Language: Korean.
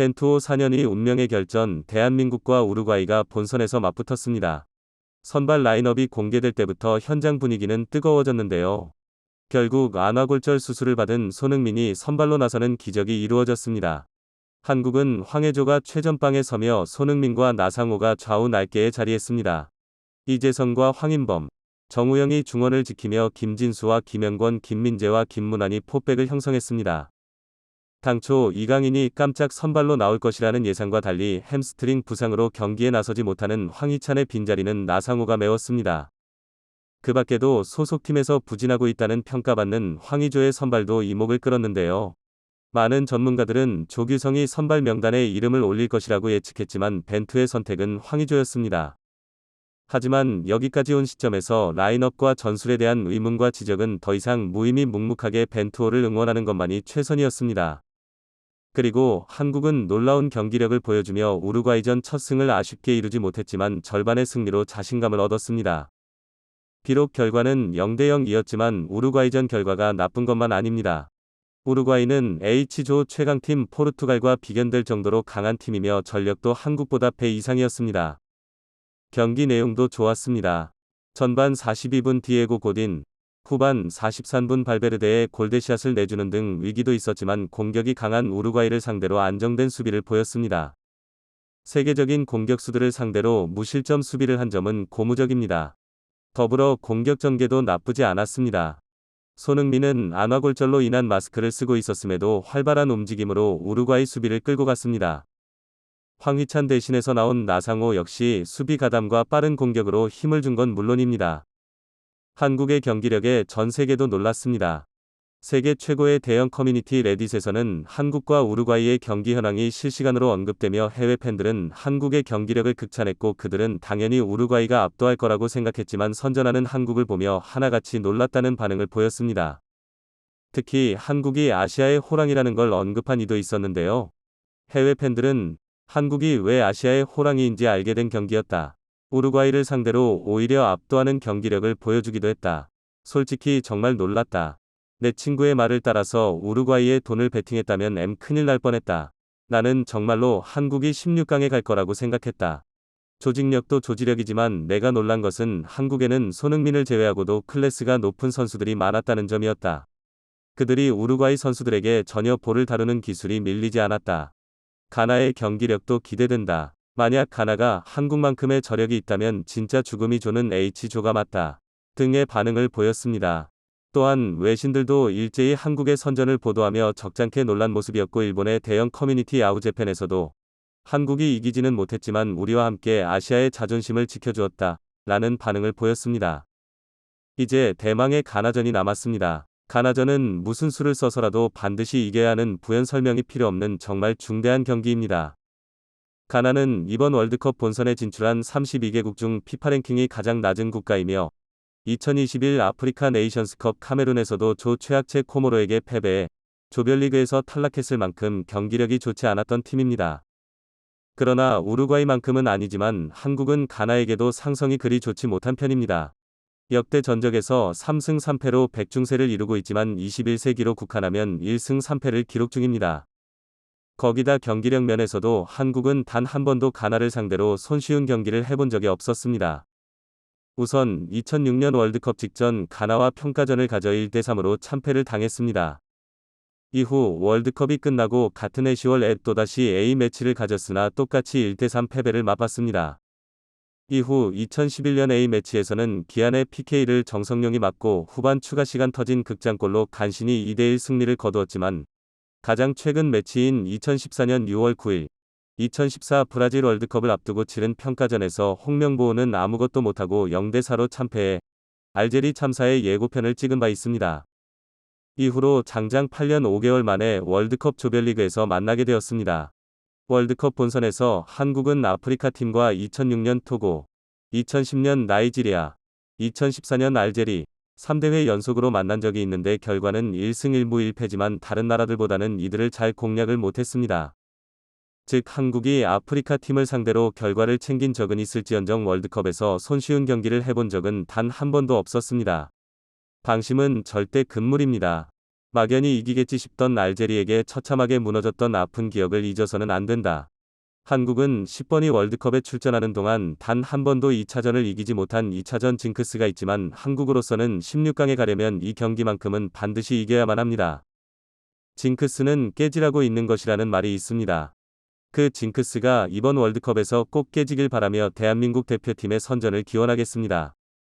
벤투호 4년이 운명의 결전, 대한민국과 우루과이가 본선에서 맞붙었습니다. 선발 라인업이 공개될 때부터 현장 분위기는 뜨거워졌는데요. 결국 안와골절 수술을 받은 손흥민이 선발로 나서는 기적이 이루어졌습니다. 한국은 황의조가 최전방에 서며 손흥민과 나상호가 좌우 날개에 자리했습니다. 이재성과 황인범, 정우영이 중원을 지키며 김진수와 김영권, 김민재와 김문환이 포백을 형성했습니다. 당초 이강인이 깜짝 선발로 나올 것이라는 예상과 달리 햄스트링 부상으로 경기에 나서지 못하는 황희찬의 빈자리는 나상호가 메웠습니다. 그 밖에도 소속팀에서 부진하고 있다는 평가받는 황의조의 선발도 이목을 끌었는데요. 많은 전문가들은 조규성이 선발 명단에 이름을 올릴 것이라고 예측했지만 벤투의 선택은 황의조였습니다. 하지만 여기까지 온 시점에서 라인업과 전술에 대한 의문과 지적은 더 이상 무의미 묵묵하게 벤투호를 응원하는 것만이 최선이었습니다. 그리고 한국은 놀라운 경기력을 보여주며 우루과이전 첫 승을 아쉽게 이루지 못했지만 절반의 승리로 자신감을 얻었습니다. 비록 결과는 0대0이었지만 우루과이전 결과가 나쁜 것만 아닙니다. 우루과이는 H조 최강팀 포르투갈과 비견될 정도로 강한 팀이며 전력도 한국보다 배 이상이었습니다. 경기 내용도 좋았습니다. 전반 42분 디에고 고딘, 후반 43분 발베르데의 골대샷을 내주는 등 위기도 있었지만 공격이 강한 우루과이를 상대로 안정된 수비를 보였습니다. 세계적인 공격수들을 상대로 무실점 수비를 한 점은 고무적입니다. 더불어 공격 전개도 나쁘지 않았습니다. 손흥민은 안와골절로 인한 마스크를 쓰고 있었음에도 활발한 움직임으로 우루과이 수비를 끌고 갔습니다. 황희찬 대신해서 나온 나상호 역시 수비 가담과 빠른 공격으로 힘을 준 건 물론입니다. 한국의 경기력에 전 세계도 놀랐습니다. 세계 최고의 대형 커뮤니티 레딧에서는 한국과 우루과이의 경기 현황이 실시간으로 언급되며 해외 팬들은 한국의 경기력을 극찬했고 그들은 당연히 우루과이가 압도할 거라고 생각했지만 선전하는 한국을 보며 하나같이 놀랐다는 반응을 보였습니다. 특히 한국이 아시아의 호랑이라는 걸 언급한 이도 있었는데요. 해외 팬들은 한국이 왜 아시아의 호랑이인지 알게 된 경기였다. 우루과이를 상대로 오히려 압도하는 경기력을 보여주기도 했다. 솔직히 정말 놀랐다. 내 친구의 말을 따라서 우루과이에 돈을 베팅했다면 큰일 날 뻔했다. 나는 정말로 한국이 16강에 갈 거라고 생각했다. 조직력도 조직력이지만 내가 놀란 것은 한국에는 손흥민을 제외하고도 클래스가 높은 선수들이 많았다는 점이었다. 그들이 우루과이 선수들에게 전혀 볼을 다루는 기술이 밀리지 않았다. 가나의 경기력도 기대된다. 만약 가나가 한국만큼의 저력이 있다면 진짜 죽음이 조는 H조가 맞다. 등의 반응을 보였습니다. 또한 외신들도 일제히 한국의 선전을 보도하며 적잖게 놀란 모습이었고 일본의 대형 커뮤니티 야후재팬에서도 한국이 이기지는 못했지만 우리와 함께 아시아의 자존심을 지켜주었다. 라는 반응을 보였습니다. 이제 대망의 가나전이 남았습니다. 가나전은 무슨 수를 써서라도 반드시 이겨야 하는 부연 설명이 필요 없는 정말 중대한 경기입니다. 가나는 이번 월드컵 본선에 진출한 32개국 중 피파 랭킹이 가장 낮은 국가이며 2021 아프리카 네이션스컵 카메룬에서도 조 최악체 코모로에게 패배해 조별리그에서 탈락했을 만큼 경기력이 좋지 않았던 팀입니다. 그러나 우루과이만큼은 아니지만 한국은 가나에게도 상성이 그리 좋지 못한 편입니다. 역대 전적에서 3승 3패로 백중세를 이루고 있지만 21세기로 국한하면 1승 3패를 기록 중입니다. 거기다 경기력 면에서도 한국은 단 한 번도 가나를 상대로 손쉬운 경기를 해본 적이 없었습니다. 우선 2006년 월드컵 직전 가나와 평가전을 가져 1대3으로 참패를 당했습니다. 이후 월드컵이 끝나고 같은 해 10월에 또다시 A매치를 가졌으나 똑같이 1대3 패배를 맛봤습니다. 이후 2011년 A매치에서는 기안의 PK를 정성용이 맞고 후반 추가 시간 터진 극장골로 간신히 2대1 승리를 거두었지만 가장 최근 매치인 2014년 6월 9일 2014 브라질 월드컵을 앞두고 치른 평가전에서 홍명보는 아무것도 못하고 0대4로 참패해 알제리 참사의 예고편을 찍은 바 있습니다. 이후로 장장 8년 5개월 만에 월드컵 조별리그에서 만나게 되었습니다. 월드컵 본선에서 한국은 아프리카 팀과 2006년 토고, 2010년 나이지리아, 2014년 알제리, 3대회 연속으로 만난 적이 있는데 결과는 1승 1무 1패지만 다른 나라들보다는 이들을 잘 공략을 못했습니다. 즉 한국이 아프리카 팀을 상대로 결과를 챙긴 적은 있을지언정 월드컵에서 손쉬운 경기를 해본 적은 단 한 번도 없었습니다. 방심은 절대 금물입니다. 막연히 이기겠지 싶던 알제리에게 처참하게 무너졌던 아픈 기억을 잊어서는 안 된다. 한국은 10번이 월드컵에 출전하는 동안 단 한 번도 2차전을 이기지 못한 2차전 징크스가 있지만 한국으로서는 16강에 가려면 이 경기만큼은 반드시 이겨야만 합니다. 징크스는 깨지라고 있는 것이라는 말이 있습니다. 그 징크스가 이번 월드컵에서 꼭 깨지길 바라며 대한민국 대표팀의 선전을 기원하겠습니다.